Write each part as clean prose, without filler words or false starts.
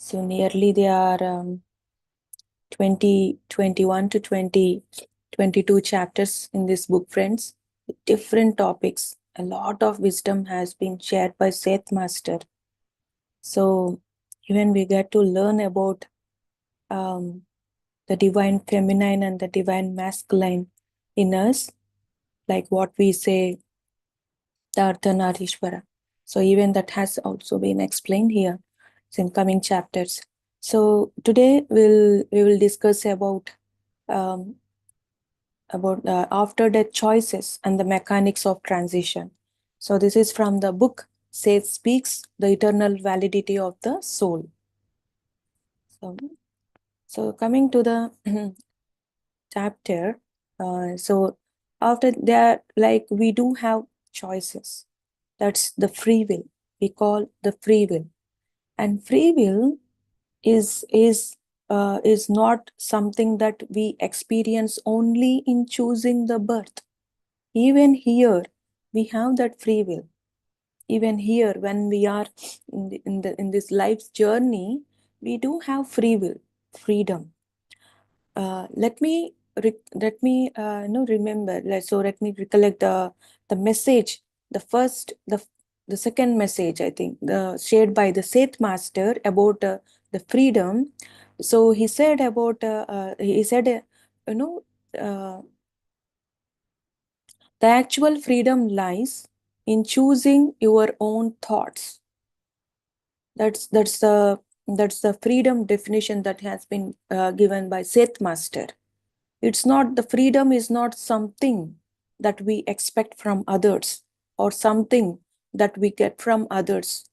So nearly there are 21 to 22 chapters in this book, friends, with different topics. A lot of wisdom has been shared by SETH Master. So even we get to learn about the divine feminine and the divine masculine in us, like what we say, the Ardhanarishvara. So even that has also been explained here in coming chapters. So today we will discuss um, about after death choices and the mechanics of transition. So this is from the book SETH Speaks, the Eternal Validity of the Soul. So coming to the chapter, so after that, like we do have choices. That's the free will. We call the free will, and free will is not something that we experience only in choosing the birth. Even here, we have that free will. Even here, when we are in this life's journey, we do have free will, freedom. Let me remember. Let me recollect the message. The second message, I think, shared by the SETH Master about the freedom. So he said about you know uh, the actual freedom lies in choosing your own thoughts. That's the freedom definition that has been given by SETH Master. It's not, the freedom is not something that we expect from others or something that we get from others.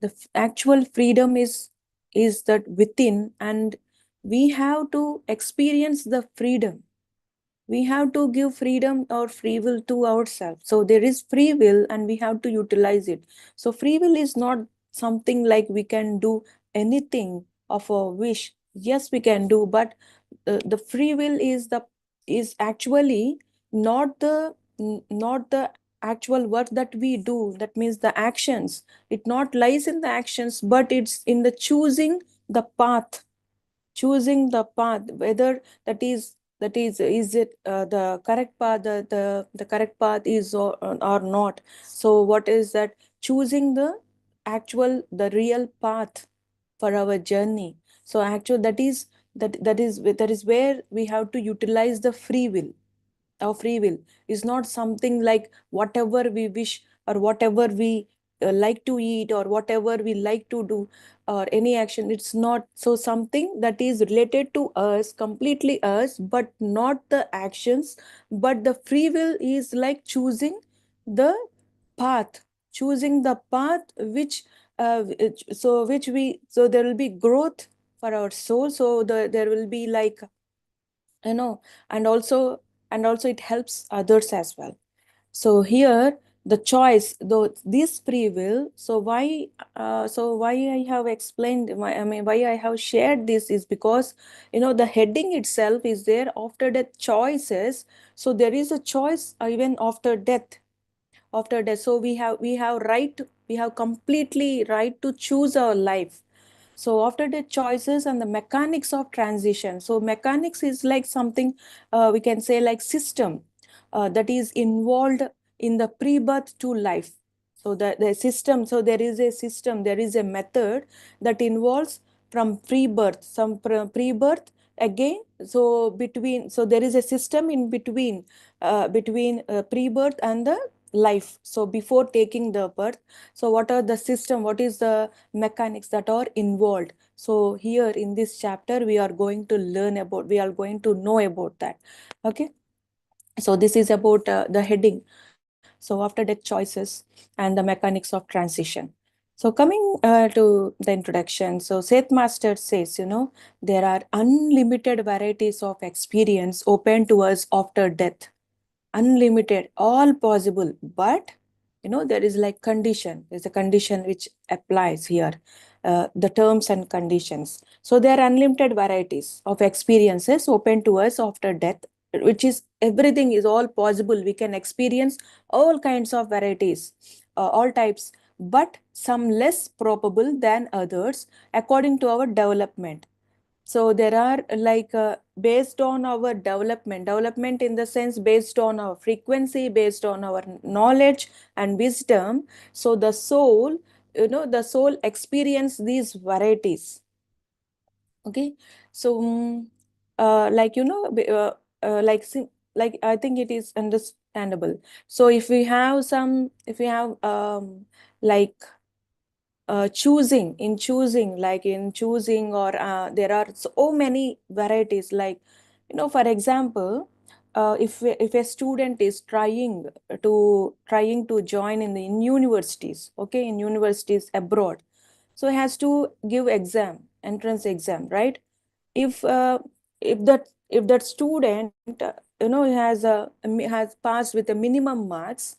The actual freedom is that within, and we have to experience the freedom. We have to give freedom or free will to ourselves. So there is free will and we have to utilize it. So free will is not something like we can do anything of a wish. Yes, we can do, but the free will is actually not the actual work that we do. That means the actions. It not lies in the actions, but it's in the choosing the path. Choosing the path, whether is it the correct path, the correct path is or not. So what is that? Choosing the the real path for our journey. So actually that is where we have to utilize the free will. Our free will is not something like whatever we wish or whatever we like to eat or whatever we like to do or any action. It's not so something that is related to us, completely us, but not the actions. But the free will is like choosing the path, choosing the path which so there will be growth for our soul. So there will be like, you know, and also it helps others as well. So here the choice, though this free will, so why I have explained why I have shared this is because, you know, the heading itself is there, after death choices. So there is a choice even after death. So we have completely right to choose our life. So after the choices and the mechanics of transition. So mechanics is like something we can say like system that is involved in the pre-birth to life. So the system, so there is a system, there is a method that involves from pre-birth, pre-birth again. So there is a system in between pre-birth and the life. So before taking the birth, so what are the system, what is the mechanics that are involved? So here in this chapter we are going to we are going to know about that. Okay, so this is about the heading. So after death choices and the mechanics of transition. So coming to the introduction, so Seth Master says, you know, there are unlimited varieties of experience open to us after death. Unlimited, all possible, but you know, there is like condition. There's a condition which applies here, the terms and conditions. So there are unlimited varieties of experiences open to us after death, which is everything is all possible. We can experience all kinds of varieties, all types but some less probable than others according to our development. So there are like based on our development in the sense based on our frequency, based on our knowledge and wisdom. So the soul, the soul experience these varieties. Okay, so like like I think it is understandable. So if we have like choosing or there are so many varieties, like for example, if a student is trying to join in universities, okay, in universities abroad, so he has to give entrance exam, right? If that student has passed with a minimum marks,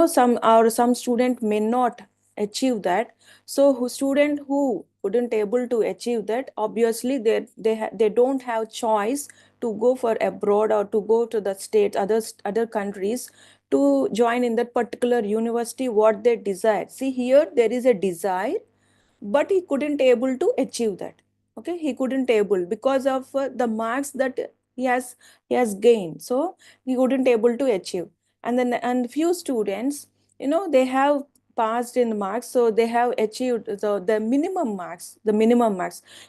some student may not achieve that. So student who couldn't able to achieve that, obviously they don't have choice to go for abroad or to go to the states, other countries, to join in that particular university what they desire. See, here there is a desire, but he couldn't able to achieve that. Okay, he couldn't able because of the marks that he has gained, so he couldn't able to achieve. And few students, they have passed in marks, so they have achieved the minimum marks.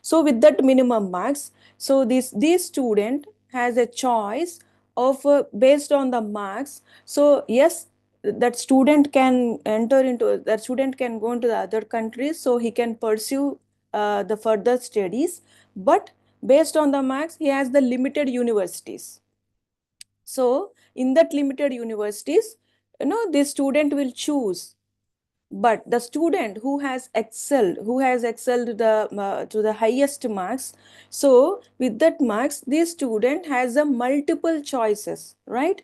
So with that minimum marks, so this student has a choice of based on the marks. So yes, that student can go into the other countries, so he can pursue the further studies. But based on the marks, he has the limited universities. So in that limited universities, this student will choose. But the student who has excelled to the highest marks, so with that marks, this student has a multiple choices, right?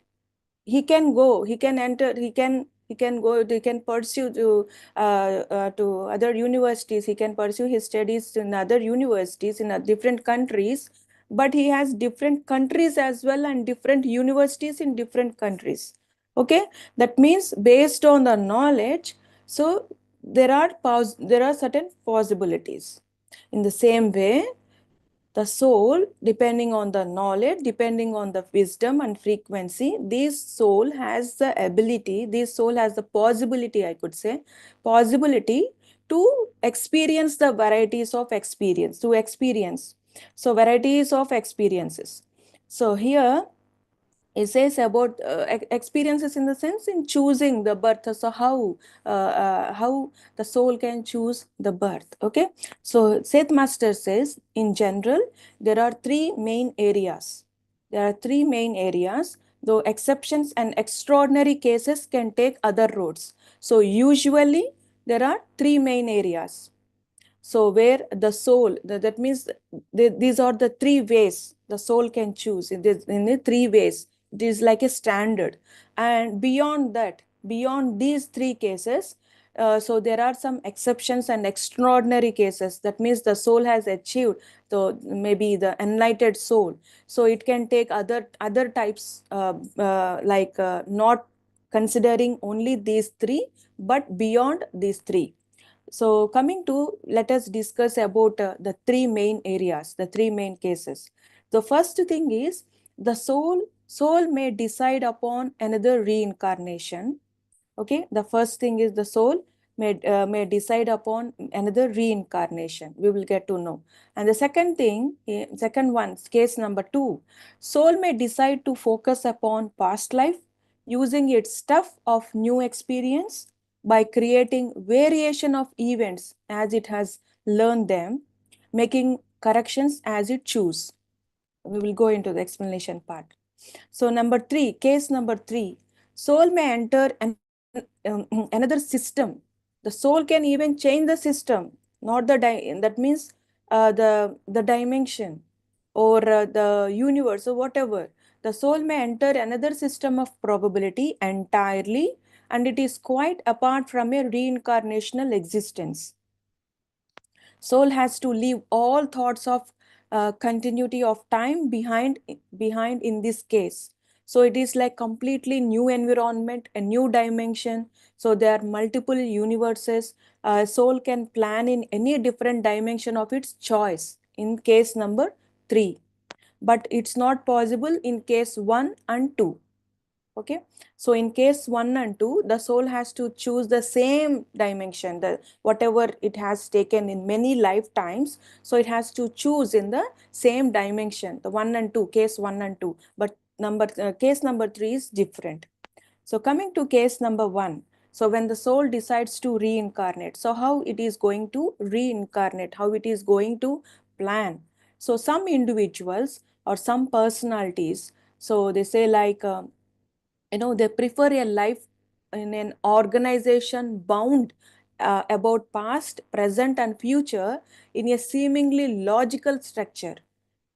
He can go, he can enter, he can go, he can pursue to other universities, he can pursue his studies in other universities in different countries. But he has different countries as well and different universities in different countries. Okay, that means based on the knowledge, so there are certain possibilities. In the same way, the soul, depending on the knowledge, depending on the wisdom and frequency, this soul has the possibility, I could say, possibility to experience the varieties of experience, to experience. So varieties of experiences. So here it says about experiences in the sense in choosing the birth. So how the soul can choose the birth. Okay, so Seth Master says in general there are three main areas, though exceptions and extraordinary cases can take other roads. So usually there are three main areas. So where the soul, that means these are the three ways the soul can choose. In the three ways, it is like a standard. And beyond that, beyond these three cases, so there are some exceptions and extraordinary cases. That means the soul has achieved maybe the enlightened soul. So it can take other types, not considering only these three, but beyond these three. So coming to, let us discuss about the three main areas, the three main cases. The first thing is the soul may decide upon another reincarnation. Okay, the first thing is the soul may decide upon another reincarnation. We will get to know. And the second thing, second one, case number two, soul may decide to focus upon past life using its stuff of new experience by creating variation of events as it has learned them, making corrections as it choose. We will go into the explanation part. So number three, case number three, soul may enter another system. The soul can even change the system, not that means the dimension or the universe or whatever. The soul may enter another system of probability entirely, and it is quite apart from a reincarnational existence. Soul has to leave all thoughts of continuity of time behind in this case. So it is like completely new environment, a new dimension. So there are multiple universes. Soul can plan in any different dimension of its choice in case number 3, but it's not possible in case 1 and 2. Okay, so in case 1 and 2, the soul has to choose the same dimension, the whatever it has taken in many lifetimes. So it has to choose in the same dimension, the 1 and 2, case 1 and 2. But case number 3 is different. So coming to case number 1, so when the soul decides to reincarnate, so how it is going to reincarnate, how it is going to plan. So some individuals or some personalities, so they say like they prefer a life in an organization bound about past, present and future in a seemingly logical structure.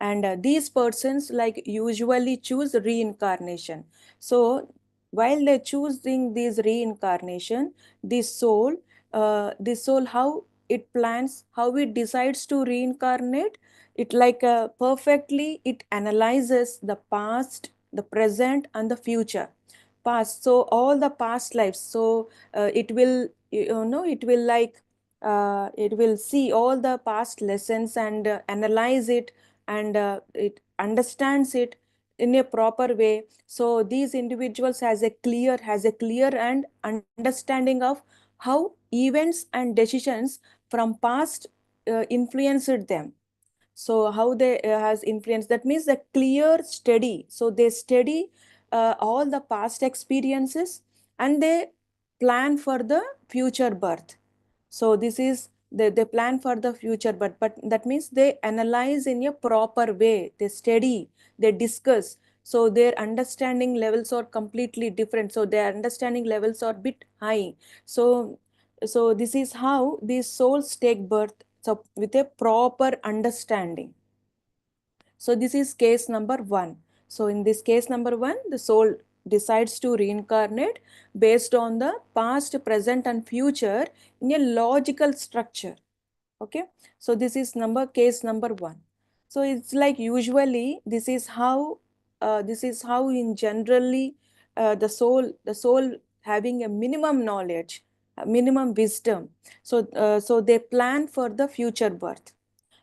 And these persons like usually choose reincarnation. So while they choosing this reincarnation, this soul how it plans, how it decides to reincarnate, it like perfectly it analyzes the past, the present and the future. Past, so all the past lives, so it will, it will like it will see all the past lessons and analyze it, and it understands it in a proper way. So these individuals has a clear and understanding of how events and decisions from past influenced them. So how they has influenced, that means the clear study, so they study all the past experiences and they plan for the future birth. So this is they plan for the future, but that means they analyze in a proper way, they study, they discuss. So their understanding levels are completely different, so their understanding levels are bit high. So this is how these souls take birth, so with a proper understanding. So this is case number 1. So in this case number 1, the soul decides to reincarnate based on the past, present and future in a logical structure. Okay, so this is case number 1. So it's like usually this is how in generally the soul having a minimum knowledge, a minimum wisdom. So they plan for the future birth.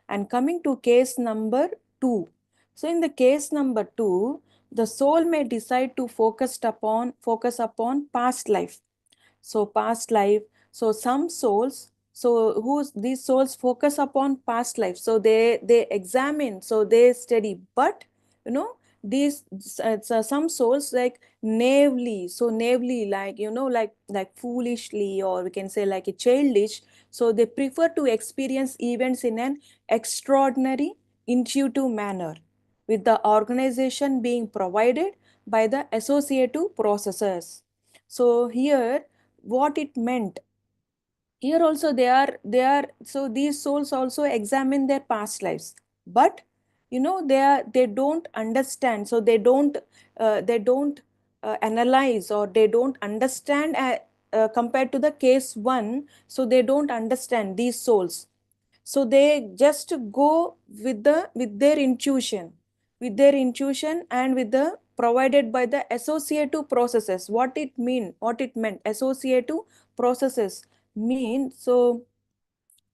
And coming to case number 2. So in the case number 2, the soul may decide to focus upon past life. So past life, so some souls, so who's these souls focus upon past life, so they examine, so they study. But you know these some souls like naively, so naively, like like foolishly, or we can say like a childish, so they prefer to experience events in an extraordinary intuitive manner, with the organization being provided by the associative processes. So here what it meant, here also they are so these souls also examine their past lives. But they don't understand, so they don't analyze, or they don't understand compared to the case 1. So they don't understand these souls, so they just go with their intuition and with the provided by the associative processes. What it meant, associative processes mean, so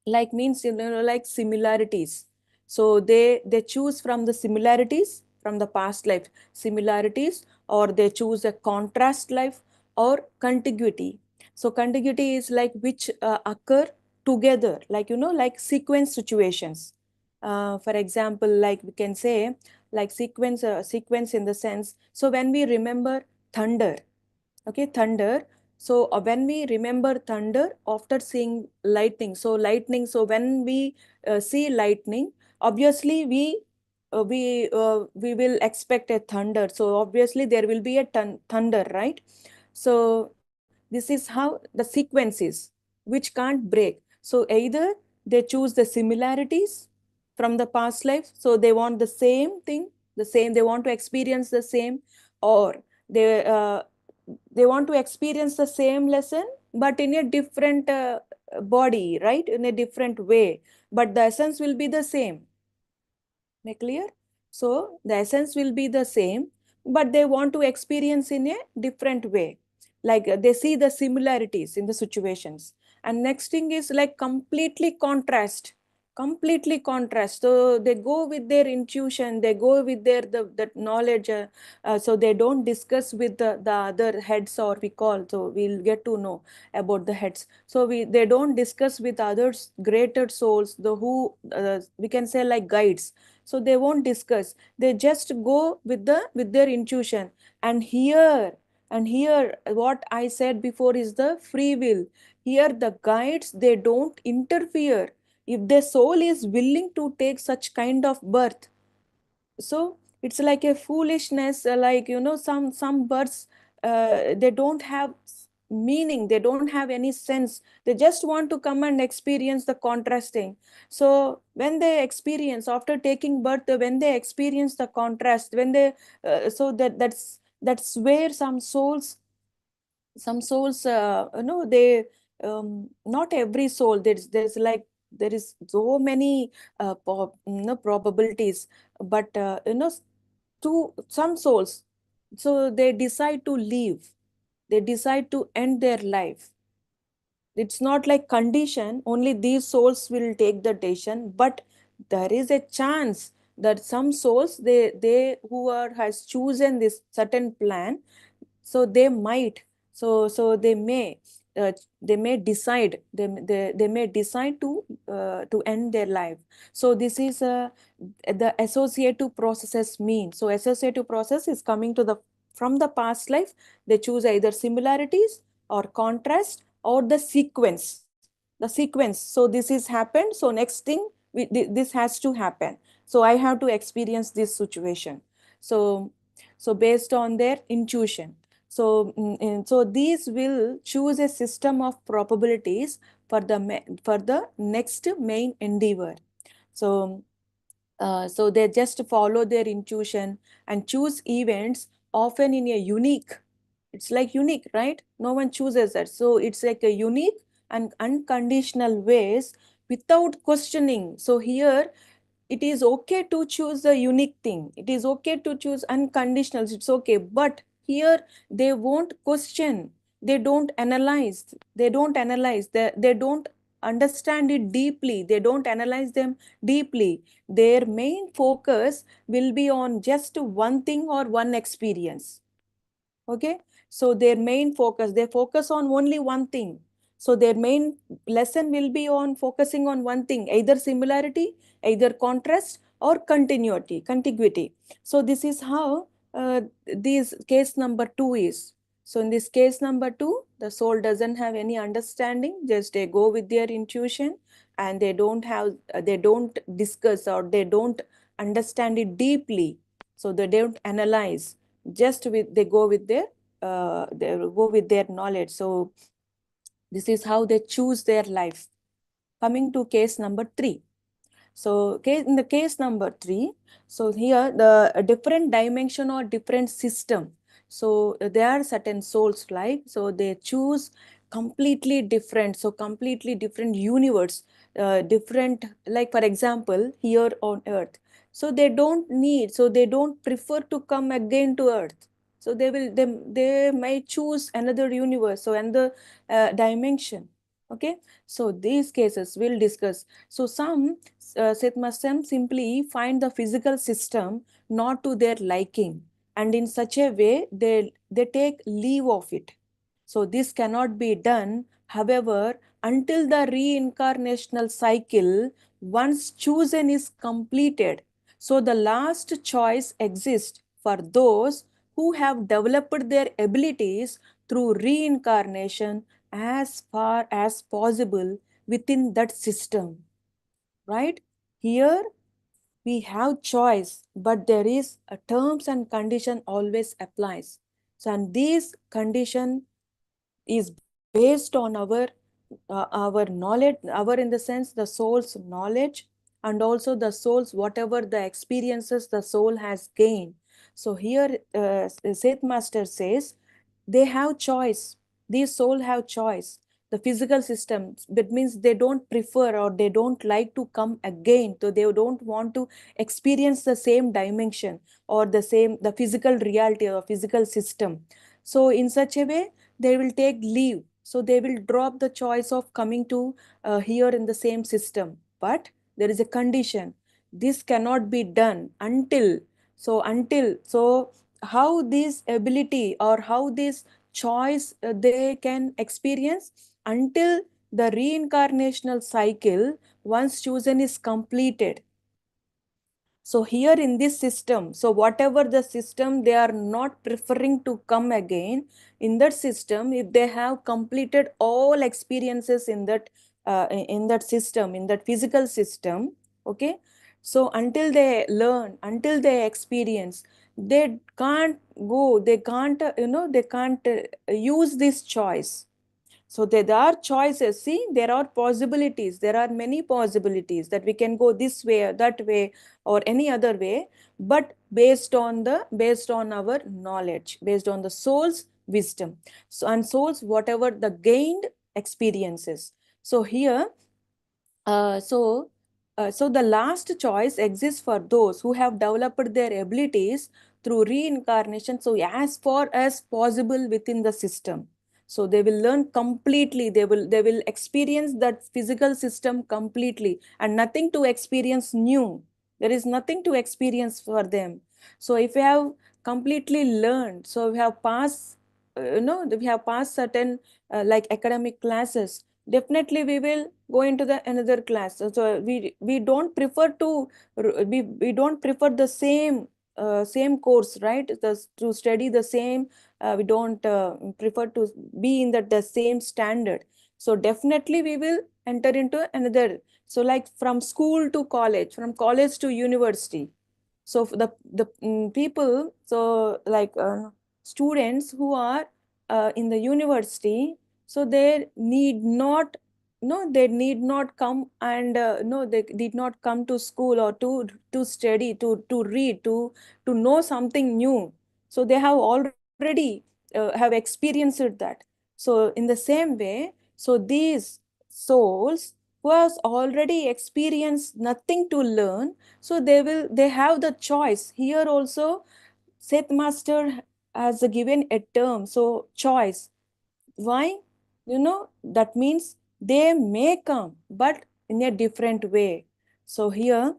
like means like similarities. So they choose from the similarities from the past life, similarities, or they choose a contrast life or contiguity. So contiguity is like which occur together, like like sequence situations. For example, like we can say like sequence in the sense, so when we remember thunder. Okay, thunder. So when we remember thunder after seeing lightning, so when we see lightning, obviously we will expect a thunder, so obviously there will be a thunder, right? So this is how the sequence is, which can't break. So either they choose the similarities from the past life, so they want the same thing, they want to experience the same, or they uh, they want to experience the same lesson but in a different body, right, in a different way, but the essence will be the same. Make clear? So the essence will be the same, but they want to experience in a different way. Like they see the similarities in the situations. And next thing is like completely contrast. So they go with their intuition, they go with their that knowledge. So they don't discuss with the other heads, or we call, so we'll get to know about the heads. So they don't discuss with others greater souls, the who we can say like guides. So they won't discuss, they just go with their intuition. And here what I said before is the free will. Here the guides, they don't interfere. If the soul is willing to take such kind of birth, so it's like a foolishness, like some birds, they don't have meaning, they don't have any sense, they just want to come and experience the contrasting. So when they experience after taking birth, when they experience the contrast, when they so that's where some souls they not every soul, there's like there is so many probabilities, but to some souls, so they decide to leave, they decide to end their life. It's not like condition only these souls will take the decision, but there is a chance that some souls, they who are has chosen this certain plan, so they might, so they may decide, they may decide to end their life. So this is the associative processes mean. So associative process is coming to the from the past life, they choose either similarities or contrast or the sequence. So this is happened, so next thing this has to happen, so I have to experience this situation. So based on their intuition, so these will choose a system of probabilities for the next main endeavor. So they just follow their intuition and choose events often in a unique, it's like unique, right? No one chooses that. So it's like a unique and unconditional ways without questioning. So here it is okay to choose a unique thing, it is okay to choose unconditional, it's okay, but here they won't question, they don't analyze, they don't understand it deeply, they don't analyze them deeply. Their main focus will be on just one thing or one experience. Okay, so their main focus, they focus on only one thing. So their main lesson will be on focusing on one thing, either similarity, either contrast, or contiguity. So this is how this case number 2 is. So in this case number 2, the soul doesn't have any understanding, just they go with their intuition, and they don't discuss, or they don't understand it deeply, so they don't analyze, just with they go with their knowledge. So this is how they choose their life. Coming to case number 3. So in the case number 3, so here the a different dimension or different system. So there are certain souls, like, so they choose completely different universe, different, like for example here on earth. So they don't prefer to come again to earth. So they might choose another universe, so another dimension. Okay, so these cases we'll discuss. So some Seth Masem simply find the physical system not to their liking, and in such a way they take leave of it. So this cannot be done, however, until the reincarnational cycle once chosen is completed. So the last choice exists for those who have developed their abilities through reincarnation as far as possible within that system, right? Here we have choice, but there is a terms and condition always applies. So and this condition is based on our knowledge, our, in the sense, the soul's knowledge, and also the soul's whatever the experiences the soul has gained. So here Seth Master says they have choice, these soul have choice. the physical system. That means they don't prefer or they don't like to come again. So they don't want to experience the same dimension or the physical reality or physical system. So in such a way, they will take leave. So they will drop the choice of coming to here in the same system. But there is a condition. This cannot be done until how this ability or how this choice they can experience until the reincarnational cycle once chosen is completed. So here in this system, so whatever the system, they are not preferring to come again in that system if they have completed all experiences in that system, in that physical system. Okay, so until they learn, until they experience, they can't go, they can't they can't use this choice. So there are choices. See, there are possibilities. There are many possibilities that we can go this way or that way or any other way, but based on our knowledge, based on the soul's wisdom. So and soul's whatever the gained experiences. So here so the last choice exists for those who have developed their abilities through reincarnation. So as far as possible within the system. So they will learn completely. They will experience that physical system completely and nothing to experience new. There is nothing to experience for them. So if we have completely learned, so we have passed, we have passed certain like academic classes, definitely we will go into the another class. So we don't prefer to we don't prefer the same course, right? To study the same, we don't prefer to be in the same standard. So definitely we will enter into another. So like from school to college, from college to university. So for the people, so like students who are in the university, so they need not, no, they need not come and no, they did not come to school or to study, to read, to know something new. So they have already have experienced that. So in the same way, so these souls who has already experienced nothing to learn, so they have the choice. Here also Seth Master has given a term, so choice. Why? That means they may come, but in a different way. So here,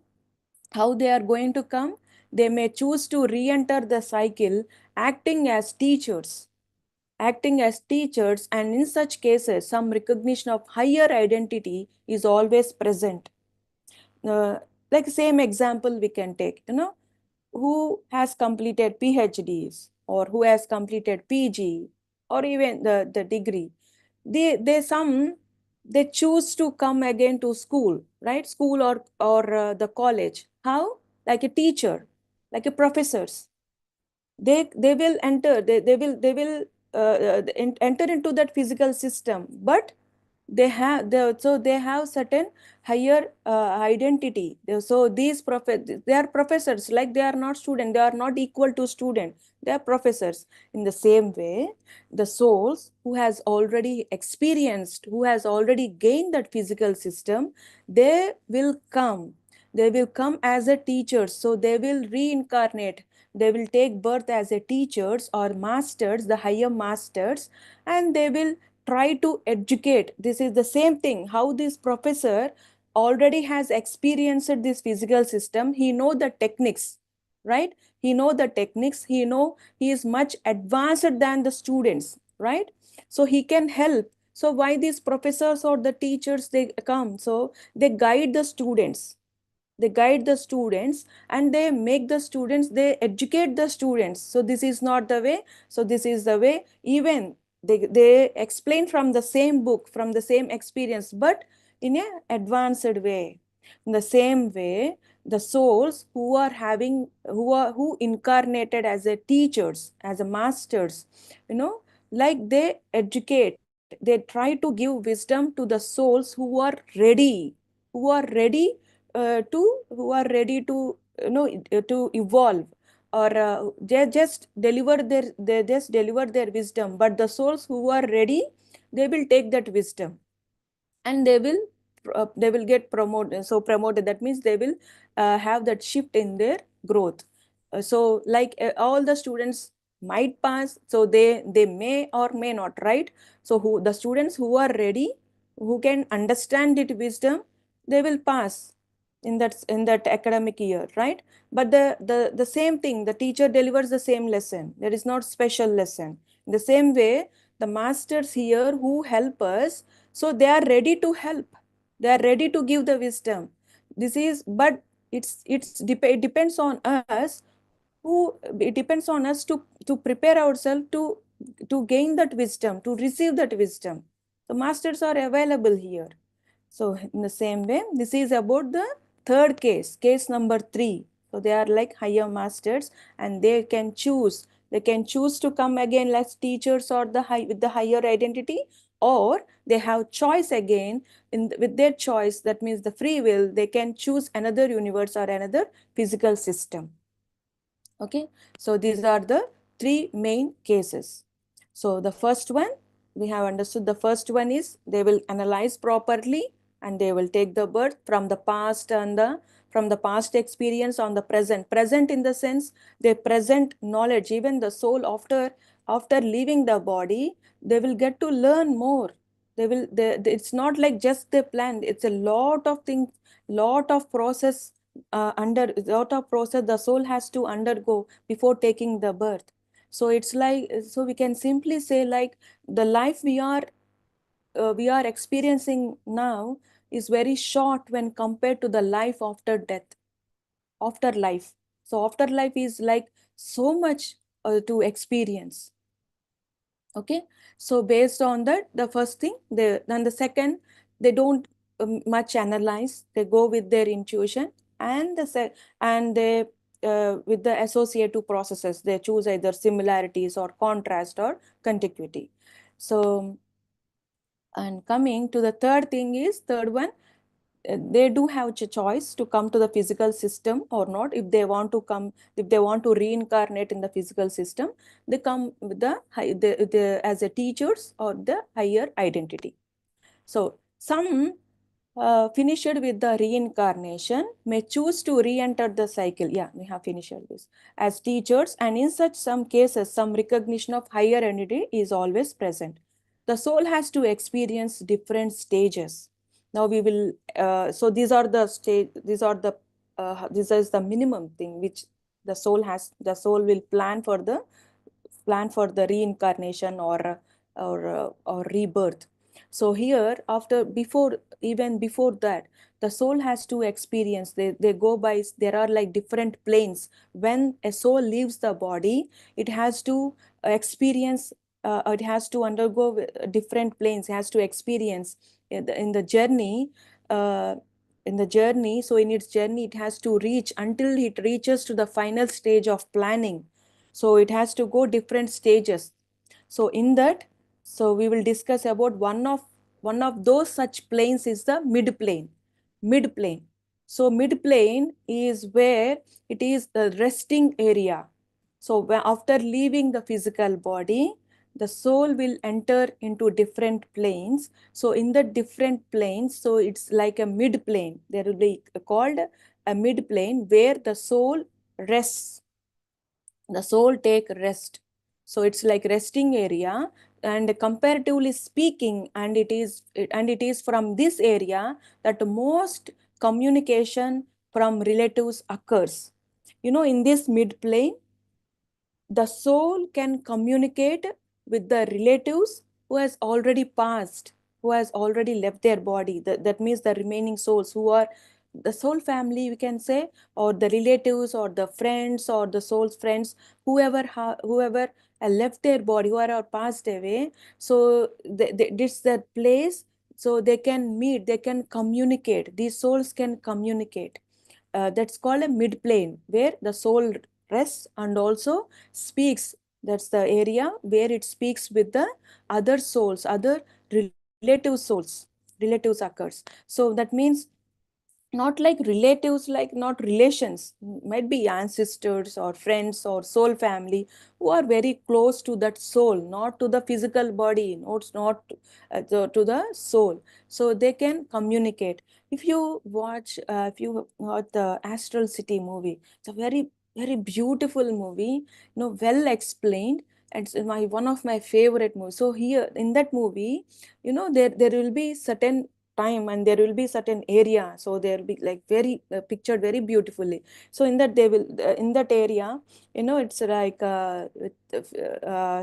how they are going to come? They may choose to re-enter the cycle, acting as teachers. Acting as teachers, and in such cases, some recognition of higher identity is always present. Uh, like same example we can take, who has completed PhDs or who has completed PG or even the degree. They choose to come again to school, right? School or the college. How? Like a teacher, like a professors. They will enter, they will enter into that physical system, but they have certain higher identity. So they are professors, like they are not student, they are not equal to student, they are professors. In the same way, the souls who has already experienced, who has already gained that physical system, they will come as a teacher. So they will reincarnate, they will take birth as a teachers or masters, the higher masters, and they will try to educate. This is the same thing how this professor already has experienced this physical system. He know the techniques, right? He know the techniques, he is much advanced than the students, right? So he can help. So why these professors or the teachers they come? So they guide the students, and they make the students, they educate the students. So this is not the way, so this is the way. Even they explain from the same book, from the same experience, but in a advanced way. In the same way, the souls who incarnated as a teachers, as a masters, like they educate, they try to give wisdom to the souls who are ready who are ready to to evolve, or they just deliver their wisdom. But the souls who are ready, they will take that wisdom, and they will get promoted. So promoted, that means they will have that shift in their growth. So like all the students might pass, so they may or may not, right? So who the students who are ready, who can understand it wisdom, they will pass in that academic year, right? But the same thing, the teacher delivers the same lesson, there is not special lesson. In the same way, the masters here who help us, so they are ready to help, they are ready to give the wisdom. This is, but it depends on us, who it depends on us to prepare ourselves to gain that wisdom, to receive that wisdom. The masters are available here. So in the same way, this is about the third case, case number 3. So they are like higher masters, and they can choose. They can choose to come again as teachers or with the higher identity, or they have choice again with their choice. That means the free will. They can choose another universe or another physical system. Okay, so these are the 3 main cases. So the first one, we have understood, the first one is they will analyze properly, and they will take the birth from the past, and from the past experience on the present in the sense they present knowledge. Even the soul, after leaving the body, they will get to learn more. It's not like just they planned, it's a lot of things, lot of process, under lot of process the soul has to undergo before taking the birth. So it's like, so we can simply say like the life we are experiencing now is very short when compared to the life after death, afterlife. So afterlife is like so much to experience. Okay, so based on that, the first thing, then the second, they don't much analyze, they go with their intuition, and and they with the associative processes, they choose either similarities or contrast or contiguity. So, and coming to the third thing is, third one, they do have a choice to come to the physical system or not. If they want to come, if they want to reincarnate in the physical system, they come with as a teachers or the higher identity. So some finished with the reincarnation may choose to re-enter the cycle. Yeah, we have finished this as teachers, and in such some cases, some recognition of higher entity is always present. The soul has to experience different stages. Now we will. So these are the stage. These are the. This is the minimum thing which the soul has. The soul will plan for the reincarnation or rebirth. So here, after before even before that, the soul has to experience. They go by, there are like different planes. When a soul leaves the body, it has to experience. It has to undergo different planes. It has to experience in the journey. Uh, in the journey, so in its journey, it has to reach until it reaches to the final stage of planning. So it has to go different stages. So in that, so we will discuss about one of those such planes is the mid plane. Mid plane. So mid plane is where it is the resting area. So after leaving the physical body, the soul will enter into different planes. So in the different planes, so it's like a mid plane. There will be called a mid plane where the soul rests, the soul take rest. So it's like resting area, and comparatively speaking, and it is from this area that most communication from relatives occurs. You know, in this mid plane, the soul can communicate with the relatives who has already passed, who has already left their body. That means the remaining souls who are the soul family, we can say, or the relatives or the friends or the soul's friends, whoever left their body, who are passed away. So this the place, so they can meet, they can communicate. These souls can communicate. That's called a mid plane, where the soul rests and also speaks. That's the area where it speaks with the other souls, other relative souls, relatives occurs. So that means not like relatives, like not relations, might be ancestors or friends or soul family, who are very close to that soul, not to the physical body, not to the soul. So they can communicate. If you watch the Astral City movie, it's a very very beautiful movie, well explained. It's my one of my favorite movies. So here in that movie, there will be certain time and there will be certain area, so there will be like very pictured very beautifully. So in that they will in that area, it's like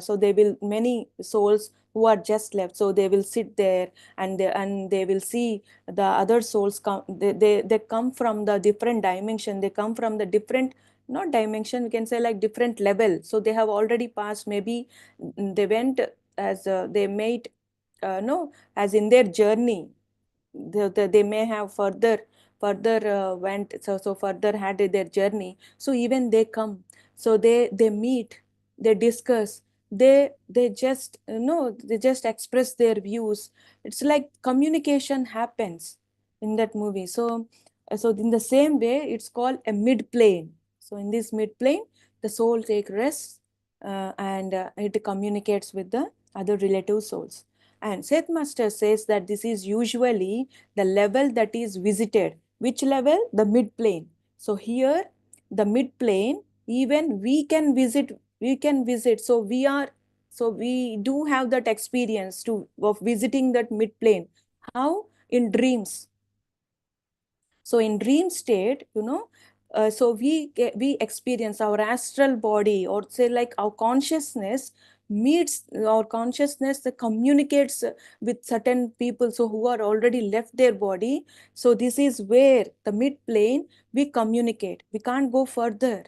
so they will many souls who are just left, so they will sit there, and they will see the other souls come. They come from the different dimension, they come from the different, not dimension, we can say like different level. So they have already passed, maybe they went as they made no as in their journey, they may have further went, so further had their journey. So even they come, so they meet, they discuss, they just they just express their views. It's like communication happens in that movie. So in the same way, it's called a mid plane. So in this mid plane, the soul take rest, and it communicates with the other relative souls. And Seth Master says that this is usually the level that is visited. Which level? The mid plane. So here, the mid plane, even we can visit. So we do have that experience of visiting that mid plane. How? In dreams. So in dream state, so we experience our astral body, or say like our consciousness meets our consciousness that communicates with certain people, so who are already left their body. So this is where the mid plane we communicate. We can't go further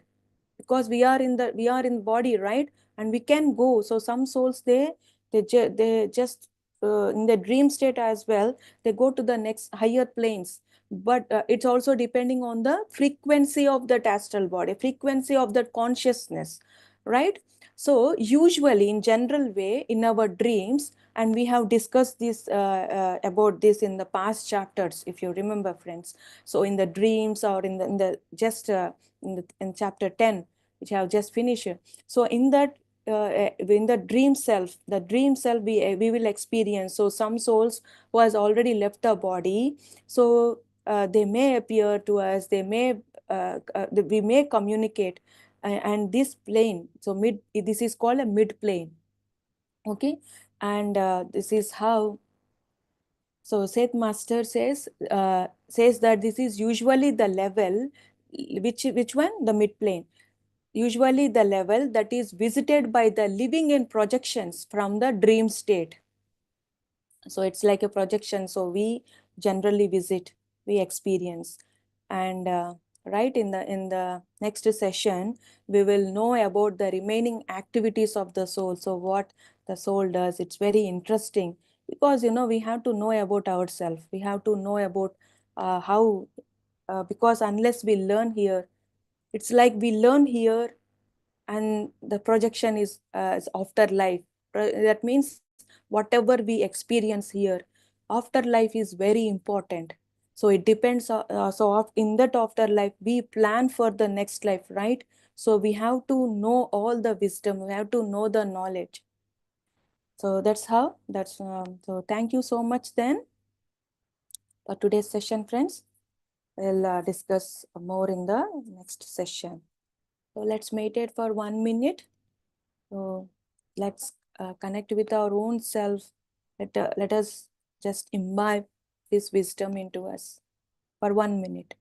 because we are in body, right? And we can go. So some souls, they just in the dream state as well, they go to the next higher planes. But it's also depending on the frequency of that astral body, frequency of that consciousness, right? So usually in general way in our dreams, and we have discussed this about this in the past chapters, if you remember, friends. So in the dreams, or in the just in chapter 10, which I have just finished. So in the dream self we will experience. So some souls who has already left the body, so they may appear to us, we may communicate, and this plane, so this is called a mid plane. Okay. And this is how, so Seth Master says that this is usually the level, which one? The mid plane. Usually the level that is visited by the living in projections from the dream state. So it's like a projection. So we generally visit, we experience. And right, in the next session, we will know about the remaining activities of the soul. So what the soul does, it's very interesting, because we have to know about ourselves. We have to know about how because unless we learn here, it's like we learn here, and the projection is afterlife. That means whatever we experience here, afterlife is very important. So it depends in that afterlife we plan for the next life, right? So we have to know all the wisdom, we have to know the knowledge. So that's how, so thank you so much then for today's session, friends. We'll discuss more in the next session. So let's meditate for 1 minute. So let's connect with our own self. Let us just imbibe this wisdom into us for 1 minute.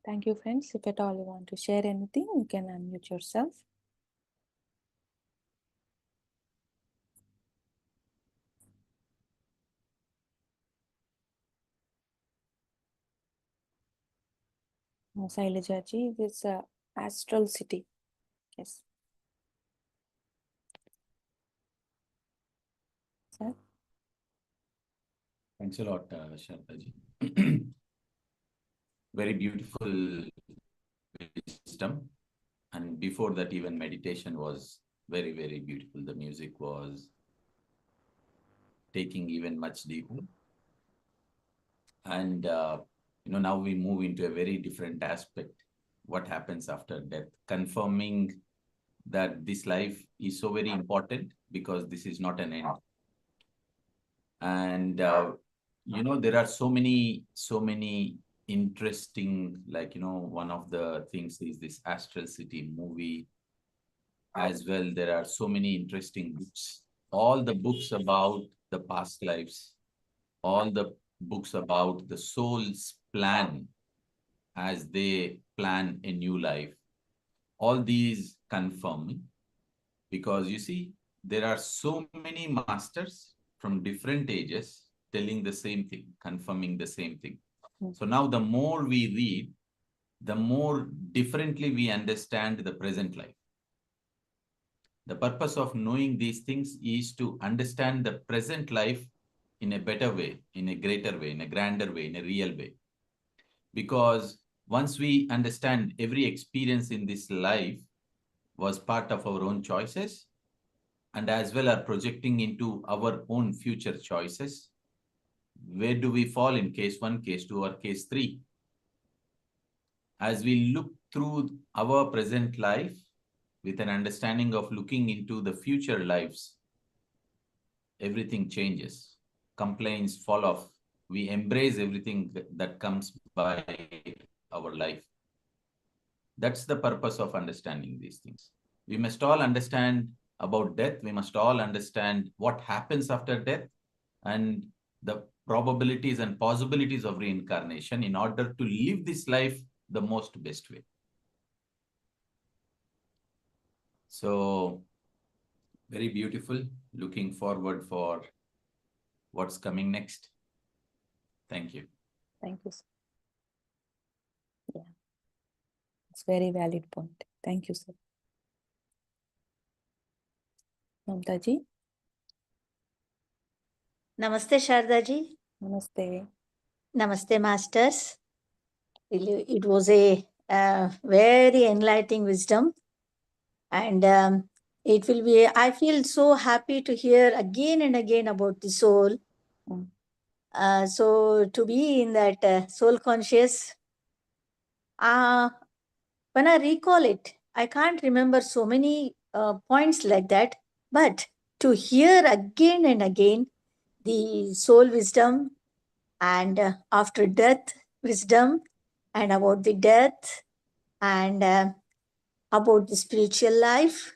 Thank you, friends. If at all you want to share anything, you can unmute yourself. Sailajaji, this astral city. Yes. Sir? Thanks a lot, Shardaji. Very beautiful wisdom. And before that, even meditation was very, very beautiful. The music was taking even much deeper. And, now we move into a very different aspect. What happens after death? Confirming that this life is so very important because this is not an end. And, there are so many interesting, one of the things is this Astral City movie as well. There are so many interesting books, all the books about the past lives, all the books about the soul's plan as they plan a new life. All these confirm, because you see, there are so many masters from different ages telling the same thing, confirming the same thing. So now the more we read, the more differently we understand the present life. The purpose of knowing these things is to understand the present life in a better way, in a greater way, in a grander way, in a real way. Because once we understand every experience in this life was part of our own choices, and as well are projecting into our own future choices, where do we fall in case 1, case 2, or case 3? As we look through our present life with an understanding of looking into the future lives, everything changes. Complaints fall off. We embrace everything that comes by our life. That's the purpose of understanding these things. We must all understand about death. We must all understand what happens after death and the probabilities and possibilities of reincarnation in order to live this life the most best way. So, very beautiful. Looking forward for what's coming next. Thank you. Thank you, sir. Yeah. It's very valid point. Thank you, sir. Mamta ji? Namaste, Sarada ji. Namaste. Namaste, masters. It was a very enlightening wisdom. And it will be, I feel so happy to hear again and again about the soul. So to be in that soul conscious, when I recall it, I can't remember so many points like that. But to hear again and again the soul wisdom and after death wisdom and about the death and about the spiritual life,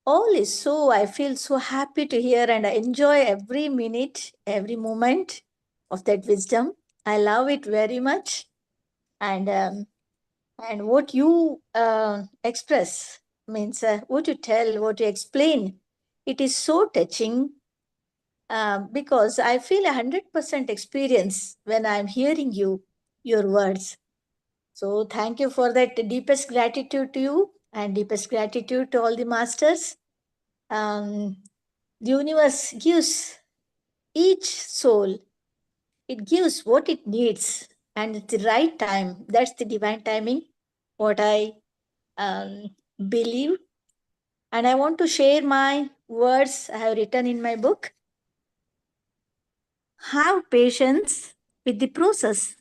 all is so, I feel so happy to hear and I enjoy every minute, every moment of that wisdom. I love it very much. And what you express means what you tell, what you explain, it is so touching because I feel 100% experience when I'm hearing you, your words. So thank you for that deepest gratitude to you and deepest gratitude to all the masters. The universe gives each soul, it gives what it needs and at the right time. That's the divine timing, what I believe. And I want to share my words I have written in my book. Have patience with the process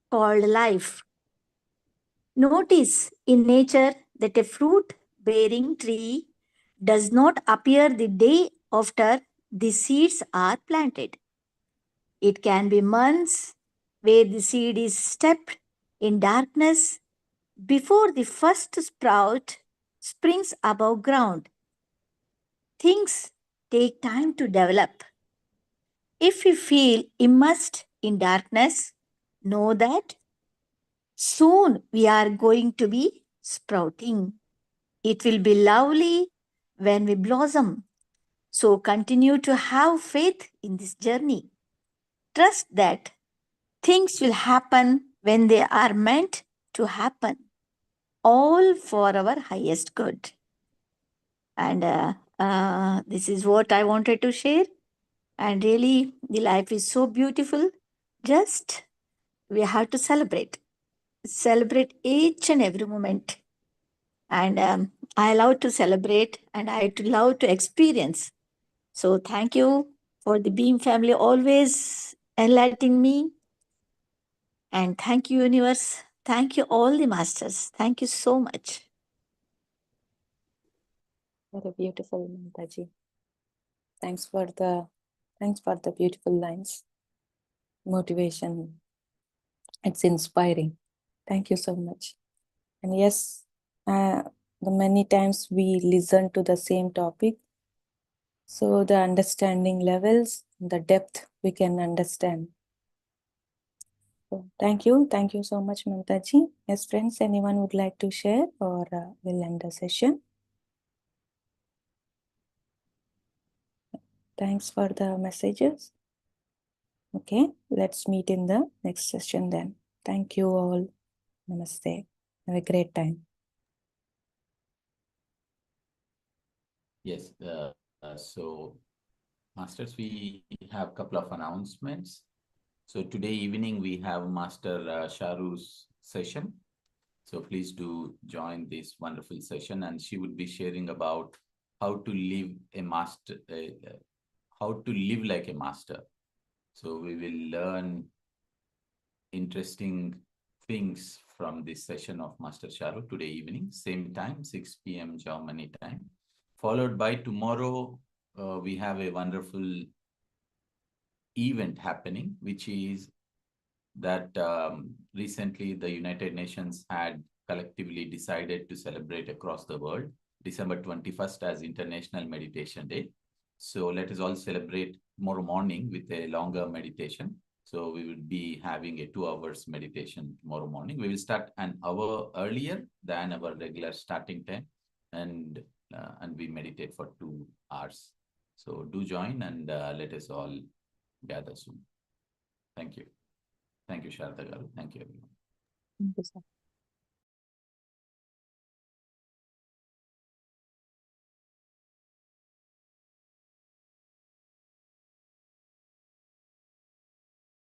called life. Notice in nature that a fruit bearing tree does not appear the day after the seeds are planted. It can be months where the seed is steeped in darkness before the first sprout springs above ground. Things take time to develop. If you feel immersed in darkness, know that Soon we are going to be sprouting. It will be lovely when we blossom. So continue to have faith in this journey. Trust that things will happen when they are meant to happen, all for our highest good. And this is what I wanted to share. And really, the life is so beautiful. Just we have to celebrate each and every moment. And I love to celebrate and love to experience. So thank you for the Beam family always enlightening me. And thank you, universe. Thank you, all the masters. Thank you so much. Very beautiful, Mamtaji. Thanks for the thanks for the beautiful lines. Motivation. It's inspiring. Thank you so much. And yes, the many times we listen to the same topic, so the understanding levels, the depth we can understand. So thank you so much, Mamtaji. Yes, friends, anyone would like to share, or we'll end the session. Thanks for the messages. Okay, let's meet in the next session then. Thank you all. Namaste. Have a great time. Yes, so masters, we have a couple of announcements. So today evening we have Master Sharu's session. So please do join this wonderful session, and she would be sharing about how to live a master, how to live like a master. So we will learn interesting things from this session of Master Sharu today evening, same time, 6 p.m. Germany time. Followed by tomorrow, we have a wonderful event happening, which is that recently the United Nations had collectively decided to celebrate across the world December 21st as International Meditation Day. So let us all celebrate tomorrow morning with a longer meditation. So we will be having a 2 hours meditation tomorrow morning. We will start an hour earlier than our regular starting time, and we meditate for 2 hours. So do join, and let us all gather soon. Thank you. Thank you, Sharda garu. Thank you, everyone. Thank you, sir.